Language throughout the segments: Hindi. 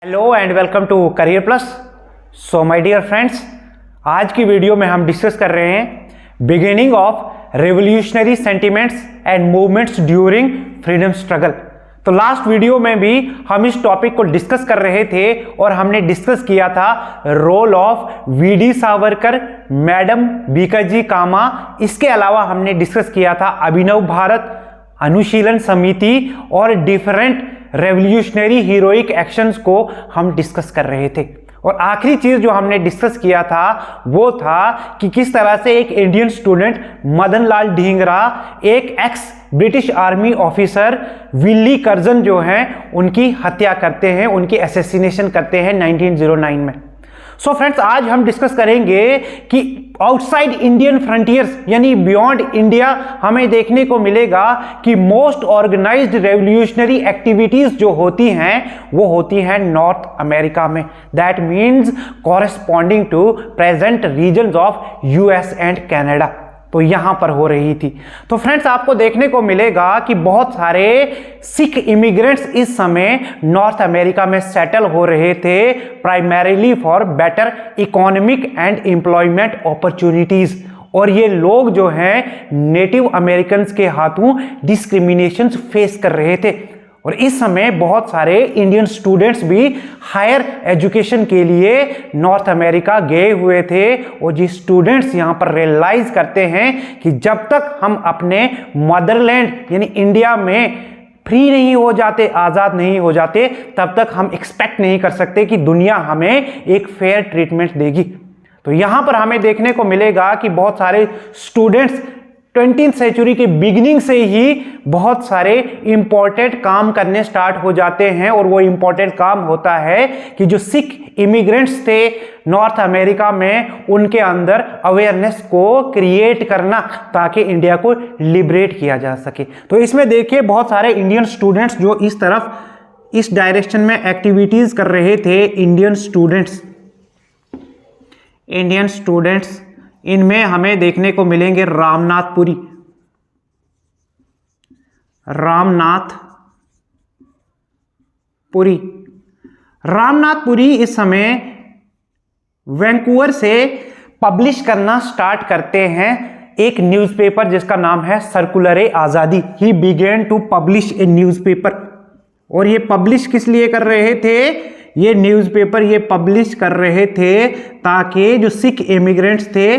Hello and welcome to Career Plus. So my dear friends, आज की वीडियो में हम डिस्कस कर रहे हैं beginning of revolutionary sentiments and movements during freedom struggle. तो लास्ट वीडियो में भी हम इस टॉपिक को डिस्कस कर रहे थे और हमने डिस्कस किया था role of VD Savarkar, madam Bhikaji Cama. इसके अलावा हमने डिस्कस किया था अभिनव भारत, अनुशीलन समिति और डिफरेंट रेवोल्यूशनरी हीरोइक एक्शंस को हम डिस्कस कर रहे थे। और आखिरी चीज जो हमने डिस्कस किया था वो था कि किस तरह से एक इंडियन स्टूडेंट मदन लाल ढींगरा, एक x British army officer Willey Curzon जो हैं उनकी हत्या करते हैं, उनकी असैसिनेशन करते हैं 1909 में। सो फ्रेंड्स, आज हम डिस्कस करेंगे कि आउटसाइड इंडियन फ्रंटियर्स यानी बियॉन्ड इंडिया हमें देखने को मिलेगा कि मोस्ट ऑर्गेनाइज्ड रेवोल्यूशनरी एक्टिविटीज जो होती हैं वो होती हैं नॉर्थ अमेरिका में। That means corresponding to present regions of US and Canada. तो यहां पर हो रही थी। तो फ्रेंड्स, आपको देखने को मिलेगा कि बहुत सारे सिख इमिग्रेंट्स इस समय नॉर्थ अमेरिका में सेटल हो रहे थे, primarily for better economic and employment opportunities. और ये लोग जो हैं नेटिव अमेरिकन के हाथों डिस्क्रिमिनेशन फेस कर रहे थे। और इस समय बहुत सारे इंडियन स्टूडेंट्स भी हायर एजुकेशन के लिए नॉर्थ अमेरिका गए हुए थे। और जी स्टूडेंट्स यहां पर रियलाइज करते हैं कि जब तक हम अपने मदरलैंड यानी इंडिया में फ्री नहीं हो जाते, आजाद नहीं हो जाते, तब तक हम एक्सपेक्ट नहीं कर सकते कि दुनिया हमें एक फेयर ट्रीटमेंट देगी। तो यहां पर हमें देखने को मिलेगा कि बहुत सारे स्टूडेंट्स 20th सेंचुरी के बिगिनिंग से ही बहुत सारे इंपॉर्टेंट काम करने स्टार्ट हो जाते हैं। और वो इंपॉर्टेंट काम होता है कि जो सिख इमिग्रेंट्स थे नॉर्थ अमेरिका में, उनके अंदर अवेयरनेस को क्रिएट करना ताकि इंडिया को लिबरेट किया जा सके। तो इसमें देखिए बहुत सारे इंडियन स्टूडेंट्स जो इस तरफ इस डायरेक्शन में एक्टिविटीज कर रहे थे। इंडियन स्टूडेंट्स इनमें हमें देखने को मिलेंगे रामनाथपुरी इस समय वैंकूवर से पब्लिश करना स्टार्ट करते हैं एक न्यूज़पेपर जिसका नाम है circular Azadi. He began to publish a newspaper. और ये पब्लिश किस लिए कर रहे थे? ये न्यूज़पेपर ये पब्लिश कर रहे थे ताकि जो सिख इमिग्रेंट्स थे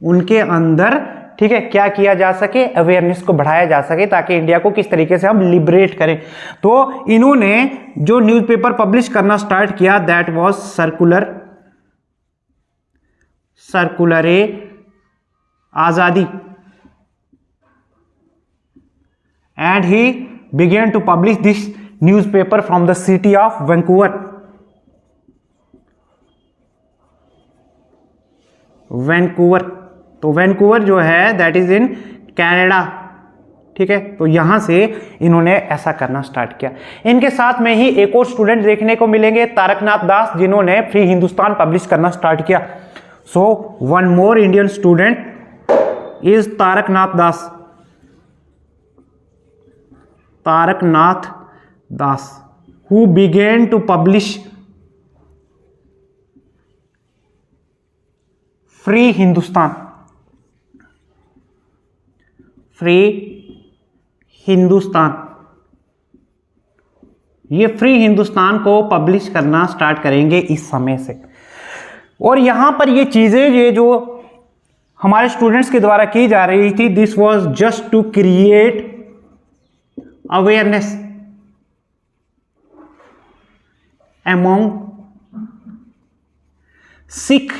उनके अंदर, ठीक है, क्या किया जा सके, अवेयरनेस को बढ़ाया जा सके ताकि इंडिया को किस तरीके से हम लिबरेट करें। तो इन्होंने जो न्यूज़पेपर पब्लिश करना स्टार्ट किया that was circular Azadi. And he began to publish this newspaper from the city of Vancouver. तो वैंकूवर जो है दैट इज इन कनाडा, ठीक है। तो यहां से इन्होंने ऐसा करना स्टार्ट किया। इनके साथ में ही एक और स्टूडेंट देखने को मिलेंगे तारकनाथ दास, जिन्होंने फ्री हिंदुस्तान पब्लिश करना स्टार्ट किया। So one more Indian student is Taraknath Das who began to publish free Hindustan ये फ्री हिंदुस्तान को पब्लिश करना स्टार्ट करेंगे इस समय से। और यहां पर ये चीजें ये जो हमारे स्टूडेंट्स के द्वारा की जा रही थी, this was just to create awareness among Sikh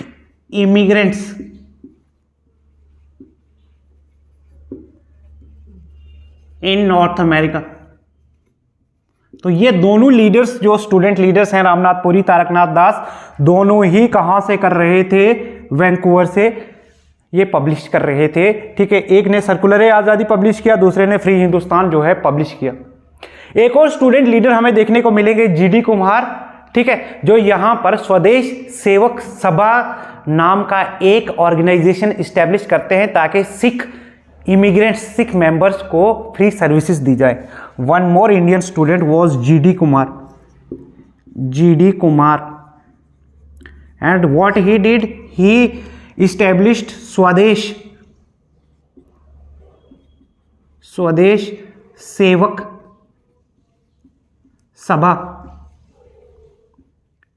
immigrants in North America. तो ये दोनों लीडर्स जो स्टूडेंट लीडर्स हैं, रामनाथपुरी, तारकनाथ दास, दोनों ही कहां से कर रहे थे? वैंकूवर से ये पब्लिश कर रहे थे, ठीक है। एक ने सर्कुलर आज़ादी पब्लिश किया, दूसरे ने फ्री हिंदुस्तान जो है पब्लिश किया। एक और स्टूडेंट लीडर हमें देखने को मिलेंगे जीडी कुमार, ठीक है, जो यहां पर स्वदेश सेवक सभा नाम का एक ऑर्गेनाइजेशन इस्टेब्लिश करते हैं ताकि सिख इमिग्रेंट्स, सिख मेंबर्स को फ्री सर्विसेज दी जाए। One more Indian student was GD Kumar. GD Kumar. And what he did, he established Swadesh Sevak Sabha,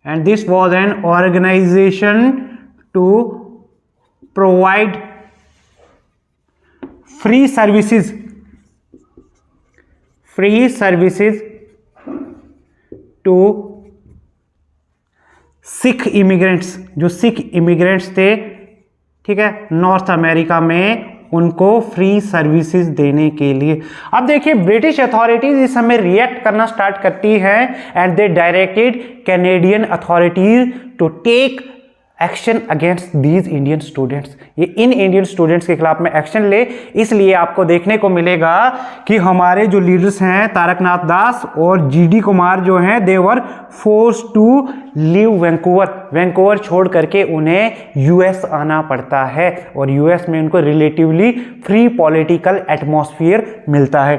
and this was an organization to provide free services to Sikh immigrants, जो सिख इमिग्रेंट्स थे, ठीक है, नॉर्थ अमेरिका में, उनको फ्री सर्विसेज देने के लिए। अब देखिए ब्रिटिश अथॉरिटीज इस समय रिएक्ट करना स्टार्ट करती हैं and they directed Canadian authorities to take action against these Indian students. ये इन इंडियन स्टूडेंट्स के खिलाफ में एक्शन ले, इसलिए आपको देखने को मिलेगा कि हमारे जो लीडर्स हैं तारकनाथ दास और GD कुमार जो हैं, दे वर फोर्स टू लीव वैंकूवर छोड़ करके उन्हें US आना पड़ता है, और US में उनको रिलेटिवली फ्री पॉलिटिकल एटमॉस्फेयर मिलता है।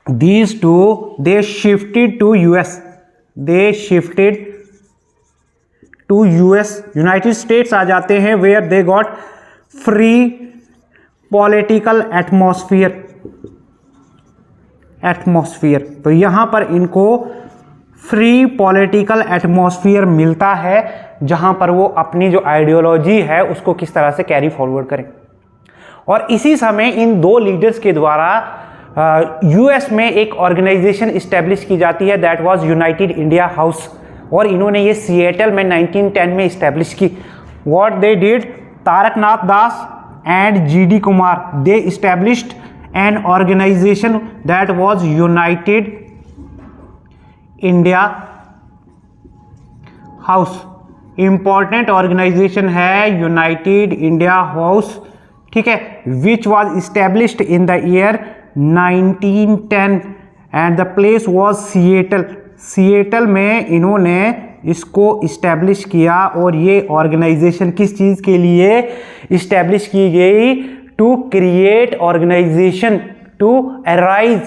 These two they shifted to US, united states आ जाते हैं, where they got free political atmosphere. तो यहां पर इनको फ्री पॉलिटिकल एटमॉस्फेयर मिलता है, जहां पर वो अपनी जो आइडियोलॉजी है उसको किस तरह से कैरी फॉरवर्ड करें। और इसी समय इन दो लीडर्स के द्वारा US में एक ऑर्गेनाइजेशन इस्टेब्लिश की जाती है, that was United India House, और इन्होंने ये सिएटल में 1910 में इस्टेब्लिश की। What they did, Taraknath Das and GD Kumar, they established an organization that was United India House. Important organization है यूनाइटेड इंडिया हाउस, ठीक है, which was established in the year 1910 and the place was Seattle में इन्होंने इसको इस्टेब्लिश किया। और ये ऑर्गेनाइजेशन किस चीज़ के लिए इस्टेब्लिश की गई, to create organization to arise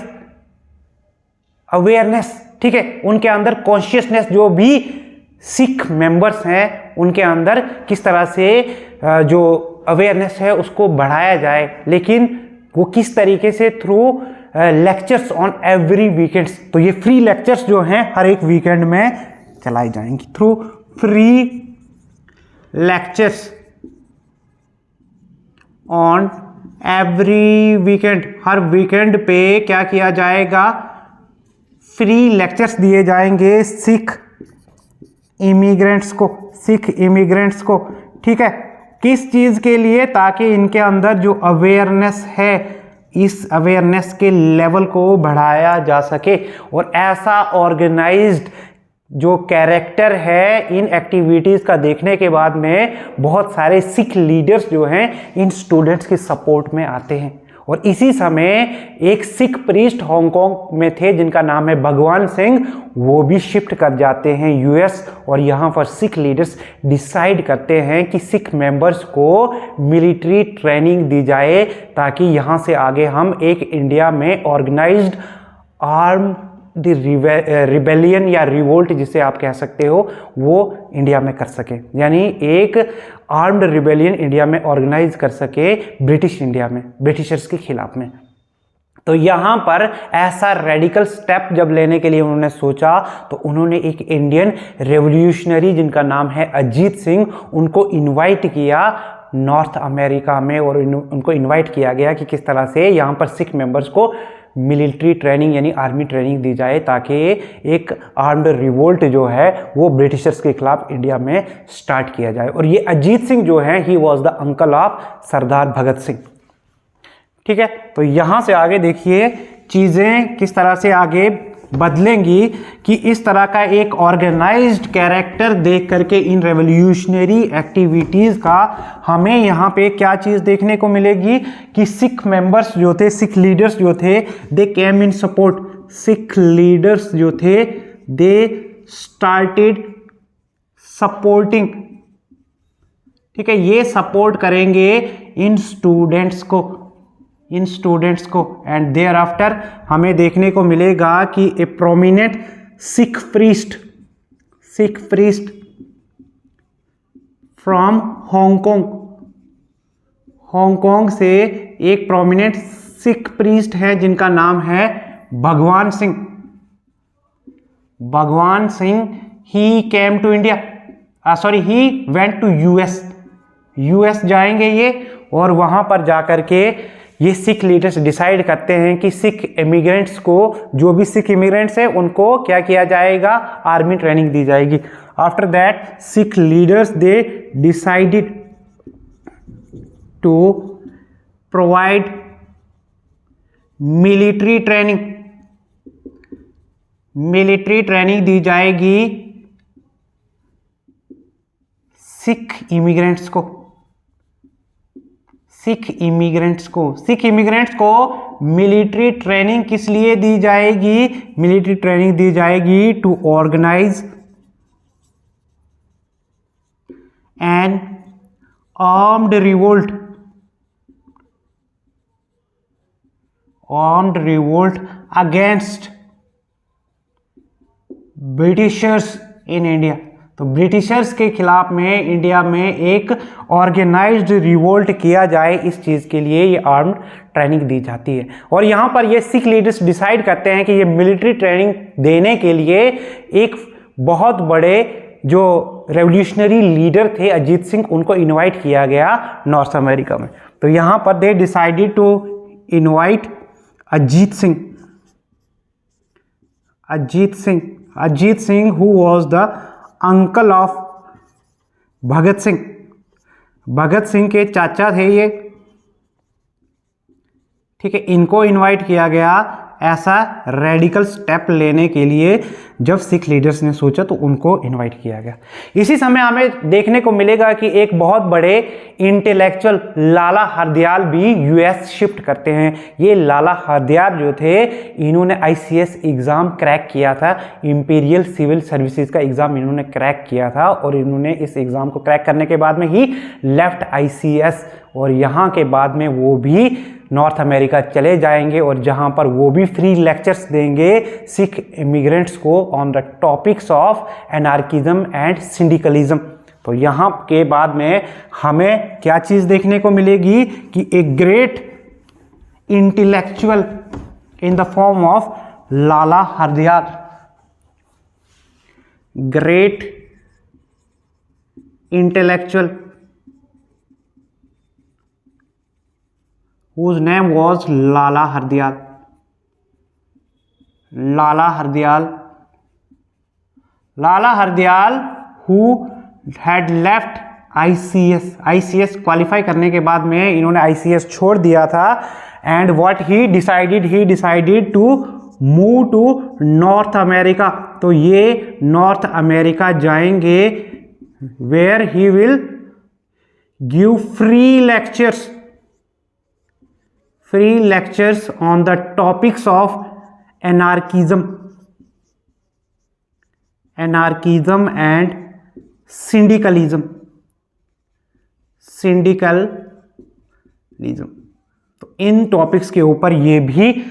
awareness, ठीक है, उनके अंदर कॉन्शियसनेस, जो भी सिख मेंबर्स हैं उनके अंदर किस तरह से जो अवेयरनेस है उसको बढ़ाया जाए, लेकिन वो किस तरीके से, through lectures on every weekends. तो ये फ्री लेक्चर्स जो हैं हर एक वीकेंड में चलाई जाएंगी, through free lectures on every weekend. Her weekend पे क्या किया जाएगा, फ्री लेक्चर्स दिए जाएंगे सिख इमिग्रेंट्स को, ठीक है, किस चीज़ के लिए, ताकि इनके अंदर जो अवेयरनेस है इस अवेयरनेस के लेवल को बढ़ाया जा सके। और ऐसा ऑर्गेनाइज्ड जो कैरेक्टर है इन एक्टिविटीज़ का देखने के बाद में बहुत सारे सिख लीडर्स जो हैं इन स्टूडेंट्स की सपोर्ट में आते हैं। और इसी समय एक सिख प्रीस्ट हांगकांग में थे जिनका नाम है भगवान सिंह, वो भी शिफ्ट कर जाते हैं US, और यहाँ पर सिख लीडर्स डिसाइड करते हैं कि सिख मेंबर्स को मिलिट्री ट्रेनिंग दी जाए, ताकि यहाँ से आगे हम एक इंडिया में ऑर्गेनाइज्ड आर्म रिबेलियन या रिवोल्ट जिसे आप कह सकते हो, वो इंडिया में कर सके, यानी एक आर्म्ड रिबेलियन इंडिया में ऑर्गेनाइज कर सके ब्रिटिश इंडिया में, ब्रिटिशर्स के खिलाफ में। तो यहाँ पर ऐसा रेडिकल स्टेप जब लेने के लिए उन्होंने सोचा, तो उन्होंने एक इंडियन रेवोल्यूशनरी जिनका नाम है अजीत सिंह, उनको इनवाइट किया नॉर्थ अमेरिका में, और उनको इनवाइट किया गया कि किस तरह से यहाँ पर सिख मेंबर्स को मिलिट्री ट्रेनिंग यानी आर्मी ट्रेनिंग दी जाए, ताकि एक आर्म्ड रिवोल्ट जो है वो ब्रिटिशर्स के खिलाफ इंडिया में स्टार्ट किया जाए। और ये अजीत सिंह जो है, he was the uncle of Sardar Bhagat Singh, ठीक है। तो यहाँ से आगे देखिए चीज़ें किस तरह से आगे बदलेंगी, कि इस तरह का एक ऑर्गेनाइज्ड कैरेक्टर देख करके इन रेवोल्यूशनरी एक्टिविटीज़ का हमें यहाँ पे क्या चीज़ देखने को मिलेगी, कि सिख मेंबर्स जो थे, सिख लीडर्स जो थे, दे केम इन सपोर्ट, सिख लीडर्स जो थे दे स्टार्टेड सपोर्टिंग, ठीक है, ये सपोर्ट करेंगे इन स्टूडेंट्स को, एंड देयर आफ्टर हमें देखने को मिलेगा कि ए prominent Sikh priest Sikh priest from Hong Kong. Hong Kong से एक प्रोमिनेंट सिख प्रीस्ट है जिनका नाम है Bhagwan Singh. Bhagwan Singh he came to India, he went to US जाएंगे ये, और वहां पर जाकर के ये सिख लीडर्स डिसाइड करते हैं कि सिख इमिग्रेंट्स को, जो भी सिख इमिग्रेंट्स हैं उनको क्या किया जाएगा, आर्मी ट्रेनिंग दी जाएगी। After that Sikh leaders they decided to provide military training दी जाएगी सिख इमिग्रेंट्स को मिलिट्री ट्रेनिंग किस लिए दी जाएगी? मिलिट्री ट्रेनिंग दी जाएगी to organise an armed revolt against Britishers in India. तो ब्रिटिशर्स के खिलाफ में इंडिया में एक ऑर्गेनाइज्ड रिवोल्ट किया जाए, इस चीज़ के लिए ये आर्म्ड ट्रेनिंग दी जाती है। और यहाँ पर ये सिख लीडर्स डिसाइड करते हैं कि ये मिलिट्री ट्रेनिंग देने के लिए एक बहुत बड़े जो रेवोल्यूशनरी लीडर थे अजीत सिंह, उनको इनवाइट किया गया नॉर्थ अमेरिका में। तो यहाँ पर they decided to invite Ajit Singh who was the uncle of Bhagat Singh के चाचा थे ये, ठीक है। इनको इनवाइट किया गया ऐसा रेडिकल स्टेप लेने के लिए। जब सिख लीडर्स ने सोचा तो उनको इनवाइट किया गया। इसी समय हमें देखने को मिलेगा कि एक बहुत बड़े इंटेलेक्चुअल लाला हरदयाल भी यूएस शिफ्ट करते हैं। ये लाला हरदयाल जो थे, इन्होंने आईसीएस एग्ज़ाम क्रैक किया था, इंपीरियल सिविल सर्विसेज का एग्ज़ाम इन्होंने क्रैक किया था, और इन्होंने इस एग्ज़ाम को क्रैक करने के बाद में ही लेफ्ट आईसीएस, और यहाँ के बाद में वो भी नॉर्थ अमेरिका चले जाएंगे, और जहाँ पर वो भी फ्री लेक्चर्स देंगे सिख इमिग्रेंट्स को on the topics of anarchism and syndicalism. तो यहाँ के बाद में हमें क्या चीज़ देखने को मिलेगी कि एक great intellectual in the form of Lala Hardayal, great intellectual whose name was Lala Hardayal who had left ICS qualify करने के बाद में इन्होंने ICS छोड़ दिया था, and what he decided to move to north America. तो ये नॉर्थ अमेरिका जाएंगे, where he will give free lectures on the topics of anarchism and syndicalism। तो इन टॉपिक्स के ऊपर ये भी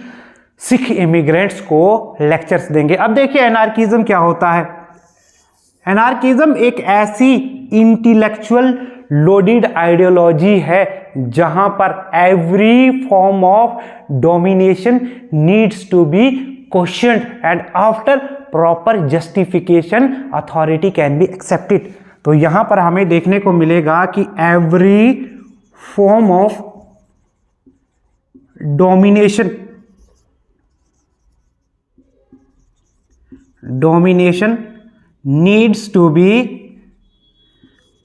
सिख इमिग्रेंट्स को लेक्चर्स देंगे। अब देखिए एनार्किज्म क्या होता है। एनार्किज्म एक ऐसी इंटेलेक्चुअल लोडेड आइडियोलॉजी है जहां पर every form of domination needs to be questioned and after proper justification authority can be accepted. तो यहां पर हमें देखने को मिलेगा कि every form of domination needs to be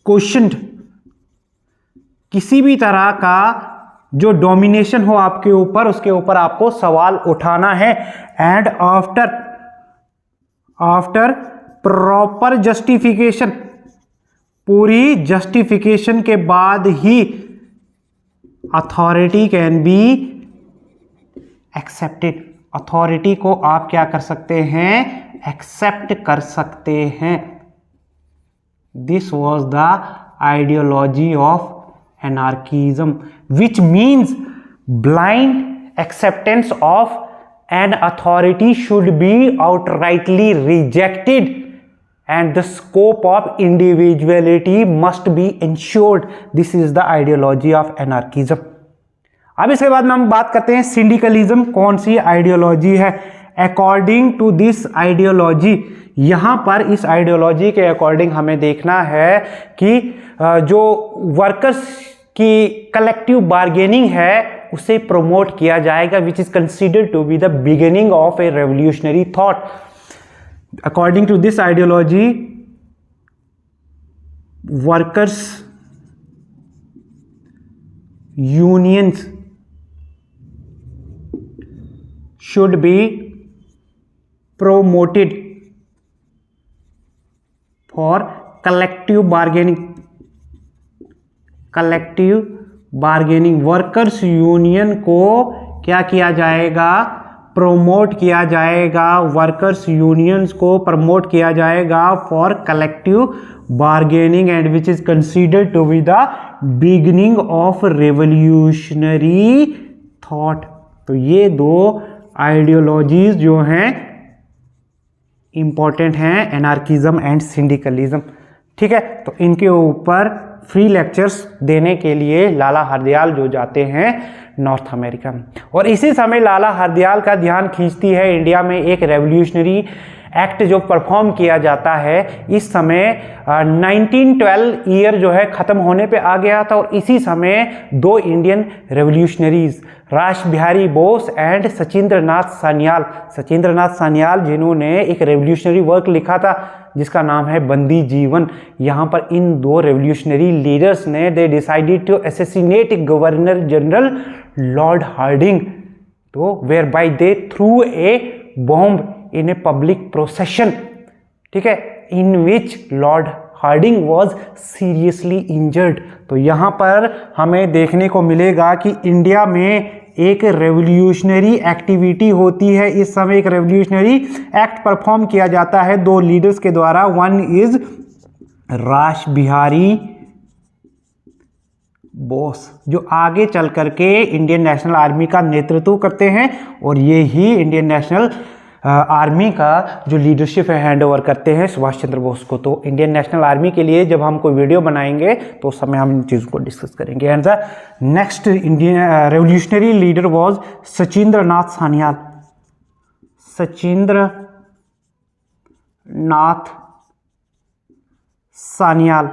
questioned. किसी भी तरह का जो डोमिनेशन हो आपके ऊपर, उसके ऊपर आपको सवाल उठाना है, एंड आफ्टर प्रॉपर जस्टिफिकेशन, पूरी जस्टिफिकेशन के बाद ही authority can be accepted. Authority को आप क्या कर सकते हैं, एक्सेप्ट कर सकते हैं। This was the ideology of anarchism, which means blind acceptance of an authority should be outrightly rejected and the scope of individuality must be ensured. This is the ideology of anarchism. अब इसके बाद में हम बात करते हैं सिंडिकलिज्म कौन सी आइडियोलॉजी है. अकॉर्डिंग टू दिस आइडियोलॉजी, यहाँ पर इस आइडियोलॉजी के अकॉर्डिंग हमें देखना है कि जो वर्कर्स की कलेक्टिव बार्गेनिंग है उसे प्रमोट किया जाएगा, which is considered to be the beginning of a revolutionary thought. According to this ideology, workers unions should be promoted for collective bargaining. Workers union को क्या किया जाएगा, प्रमोट किया जाएगा. वर्कर्स यूनियंस को प्रमोट किया जाएगा for collective bargaining and which is considered to be the beginning of revolutionary thought. तो ये दो आइडियोलॉजीज जो हैं इंपॉर्टेंट हैं, एनार्किज्म एंड सिंडिकलिज्म. ठीक है, तो इनके ऊपर फ्री लेक्चर्स देने के लिए लाला हरदयाल जो जाते हैं नॉर्थ अमेरिका में. और इसी समय लाला हरदयाल का ध्यान खींचती है इंडिया में एक रेवोल्यूशनरी एक्ट जो परफॉर्म किया जाता है. इस समय 1912 ईयर जो है ख़त्म होने पे आ गया था और इसी समय दो इंडियन रेवोल्यूशनरीज रास बिहारी बोस एंड सचिंद्रनाथ सान्याल जिन्होंने एक रेवोल्यूशनरी वर्क लिखा था जिसका नाम है बंदी जीवन. यहाँ पर इन दो रेवोल्यूशनरी लीडर्स ने they decided to assassinate governor general lord Hardinge. तो whereby they threw a bomb in a public procession. ठीक है, in which lord Hardinge was seriously injured. तो यहाँ पर हमें देखने को मिलेगा कि इंडिया में एक रेवोल्यूशनरी एक्टिविटी होती है. इस समय एक रेवोल्यूशनरी एक्ट परफॉर्म किया जाता है दो लीडर्स के द्वारा. वन इज रास बिहारी बोस जो आगे चल करके इंडियन नेशनल आर्मी का नेतृत्व करते हैं और ये ही इंडियन नेशनल आर्मी का जो लीडरशिप है हैंड ओवर करते हैं सुभाष चंद्र बोस को. तो इंडियन नेशनल आर्मी के लिए जब हम कोई वीडियो बनाएंगे तो उस समय हम इन चीज़ों को डिस्कस करेंगे. And the next Indian revolutionary leader was Sachindranath Sanyal.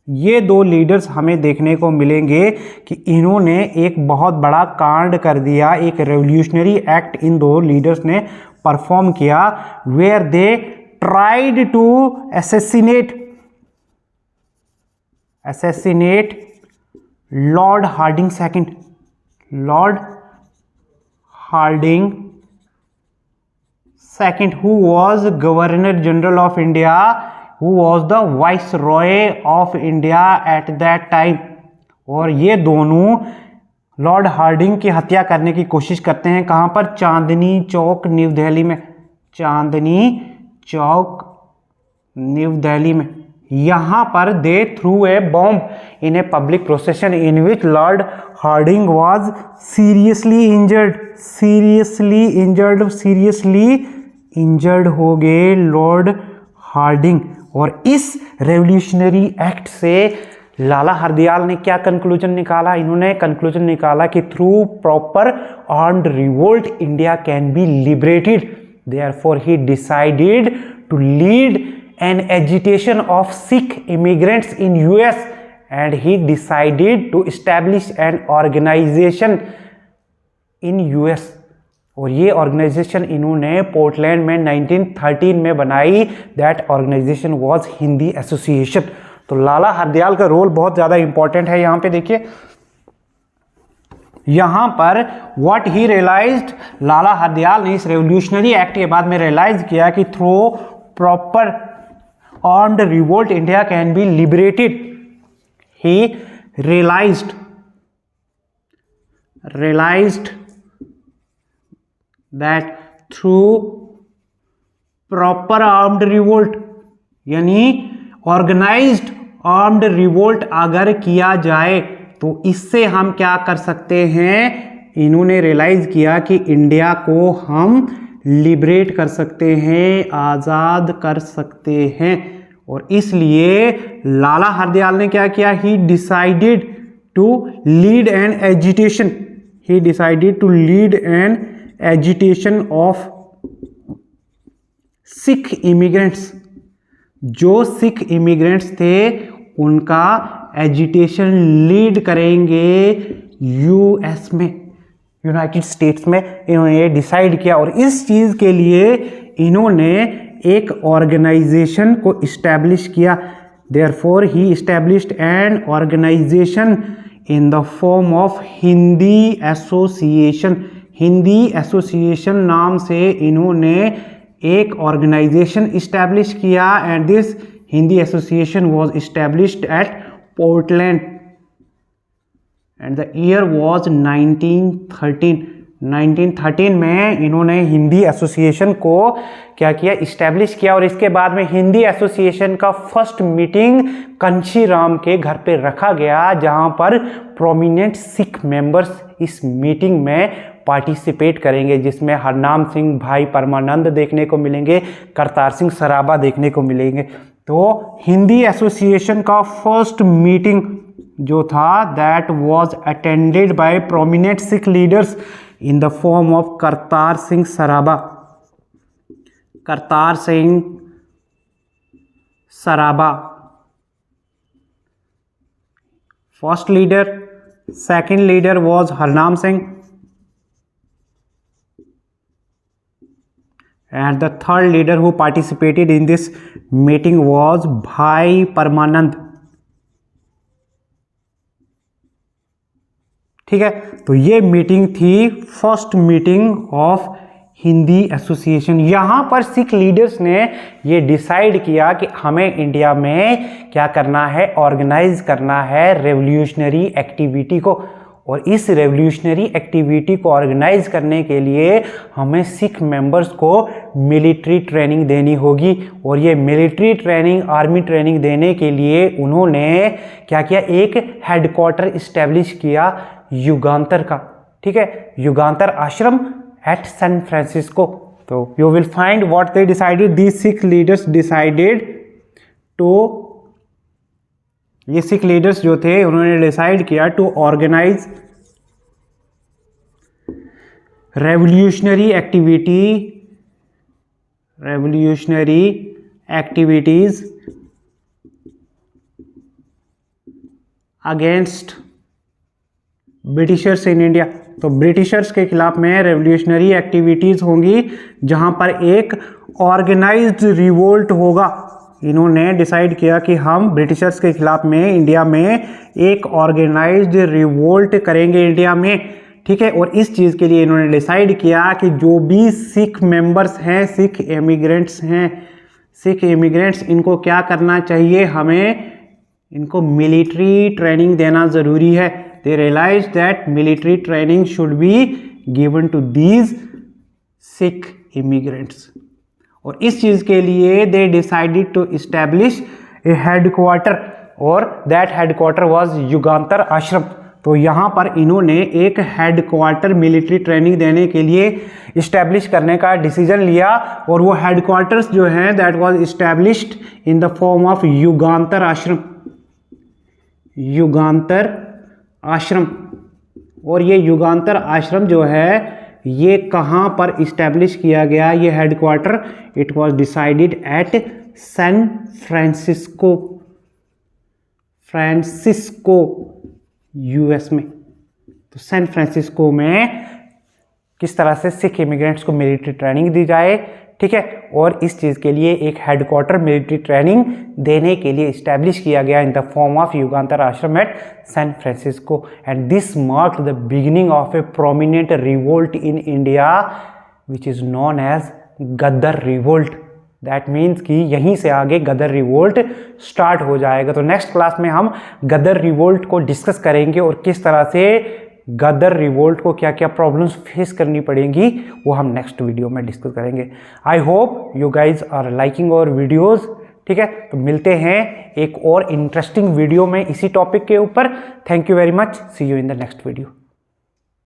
ये दो लीडर्स हमें देखने को मिलेंगे कि इन्होंने एक बहुत बड़ा कांड कर दिया. एक रेवोल्यूशनरी एक्ट इन दो लीडर्स ने परफॉर्म किया where they tried to assassinate Lord Hardinge second who was Governor General of India, who was the Viceroy of India at that time. और ये दोनों लॉर्ड हार्डिंग की हत्या करने की कोशिश करते हैं. कहाँ पर? चांदनी चौक न्यू दिल्ली में. यहाँ पर they threw a bomb in a public procession in which lord Hardinge was seriously injured हो गए लॉर्ड हार्डिंग. और इस रेवोल्यूशनरी एक्ट से लाला हरदयाल ने क्या कंक्लूजन निकाला? इन्होंने कंक्लूजन निकाला कि through proper armed revolt India can be liberated. Therefore he decided to lead an agitation of Sikh immigrants in US and he decided to establish an organization in US. और ये ऑर्गेनाइजेशन इन्होंने पोर्टलैंड में 1913 में बनाई. That organization was Hindi Association. तो लाला हरदयाल का रोल बहुत ज़्यादा इंपॉर्टेंट है. यहाँ पे देखिए, यहाँ पर व्हाट ही रियलाइज्ड, लाला हरदयाल ने इस रेवोल्यूशनरी एक्ट के बाद में रियलाइज किया कि through proper armed revolt India can be liberated. He realized that through proper armed revolt, यानी organized armed revolt अगर किया जाए तो इससे हम क्या कर सकते हैं. इन्होंने रियलाइज किया कि इंडिया को हम लिबरेट कर सकते हैं, आज़ाद कर सकते हैं। और इसलिए लाला हरदयाल ने क्या किया, he decided to lead an agitation, he decided to lead an agitation of Sikh immigrants. जो सिख इमिग्रेंट्स थे उनका एजिटेशन लीड करेंगे यूएस में, यूनाइटेड स्टेट्स में। इन्होंने ये डिसाइड किया और इस चीज़ के लिए इन्होंने एक ऑर्गेनाइजेशन को इस्टेब्लिश किया। Therefore he established an organization in the form of Hindi Association. Hindi Association नाम से इन्होंने एक ऑर्गेनाइजेशन इस्टेब्लिश किया and this Hindi Association was established at Portland and the year was 1913। 1913 में इन्होंने हिंदी एसोसिएशन को क्या किया, इस्टेब्लिश किया। और इसके बाद में हिंदी एसोसिएशन का फर्स्ट मीटिंग कंशीराम के घर पे रखा गया, जहां पर प्रोमिनेंट सिख मेंबर्स इस मीटिंग में पार्टिसिपेट करेंगे, जिसमें हरनाम सिंह, भाई परमानंद देखने को मिलेंगे, करतार सिंह सराबा देखने को मिलेंगे। तो हिंदी एसोसिएशन का फर्स्ट मीटिंग जो था that was attended by prominent Sikh leaders in the form of Kartar Singh Sarabha. Kartar Singh Sarabha first leader, second leader was Harnam Singh and the third leader who participated in this meeting was भाई परमानंद। ठीक है, तो ये मीटिंग थी first meeting of Hindi association. यहाँ पर सिख लीडर्स ने ये डिसाइड किया कि हमें इंडिया में क्या करना है, ऑर्गेनाइज करना है रेवोल्यूशनरी एक्टिविटी को। और इस रेवोल्यूशनरी एक्टिविटी को ऑर्गेनाइज करने के लिए हमें सिख मेंबर्स को मिलिट्री ट्रेनिंग देनी होगी। और ये मिलिट्री ट्रेनिंग, आर्मी ट्रेनिंग देने के लिए उन्होंने क्या किया, एक हेडक्वार्टर इस्टेब्लिश किया युगांतर का। ठीक है, Yugantar Ashram at San Francisco. तो you will find what they decided, these Sikh leaders decided to, ये सिख लीडर्स जो थे उन्होंने डिसाइड किया to organize revolutionary activities against Britishers in India. तो ब्रिटिशर्स के खिलाफ में रेवोल्यूशनरी एक्टिविटीज होंगी, जहां पर एक ऑर्गेनाइज्ड रिवोल्ट होगा। इन्होंने डिसाइड किया कि हम ब्रिटिशर्स के खिलाफ में इंडिया में एक ऑर्गेनाइज्ड रिवोल्ट करेंगे इंडिया में। ठीक है, और इस चीज़ के लिए इन्होंने डिसाइड किया कि जो भी सिख मेंबर्स हैं, सिख इमिग्रेंट्स हैं, सिख इमिग्रेंट्स, इनको क्या करना चाहिए, हमें इनको मिलिट्री ट्रेनिंग देना ज़रूरी है। They realise that military training should be given to these Sikh immigrants. और इस चीज़ के लिए they decided to establish a headquarter, और that headquarter was Yugantar Ashram. तो यहाँ पर इन्होंने एक हेडक्वार्टर मिलिट्री ट्रेनिंग देने के लिए इस्टेब्लिश करने का डिसीजन लिया। और वो हेडक्वार्टर्स जो हैं that was established in the form of Yugantar Ashram, Yugantar आश्रम। और ये युगांतर आश्रम जो है ये कहाँ पर इस्टेब्लिश किया गया, ये headquarter, it was decided at San Francisco, US में। तो सैन फ्रांसिस्को में किस तरह से सिख इमिग्रेंट्स को मिलिट्री ट्रेनिंग दी जाए। ठीक है, और इस चीज़ के लिए एक हेडक्वार्टर मिलिट्री ट्रेनिंग देने के लिए इस्टेब्लिश किया गया in the form of Yugantar Ashram at San Francisco. And this marked the beginning of a prominent revolt in India which is known as Ghadar revolt. That means कि यहीं से आगे गदर रिवोल्ट स्टार्ट हो जाएगा। तो नेक्स्ट क्लास में हम गदर रिवोल्ट को डिस्कस करेंगे और किस तरह से गदर रिवोल्ट को क्या क्या प्रॉब्लम्स फेस करनी पड़ेंगी वो हम नेक्स्ट वीडियो में डिस्कस करेंगे। I hope you guys are liking our videos. ठीक है, तो मिलते हैं एक और इंटरेस्टिंग वीडियो में इसी टॉपिक के ऊपर। Thank you very much, see you in the next video.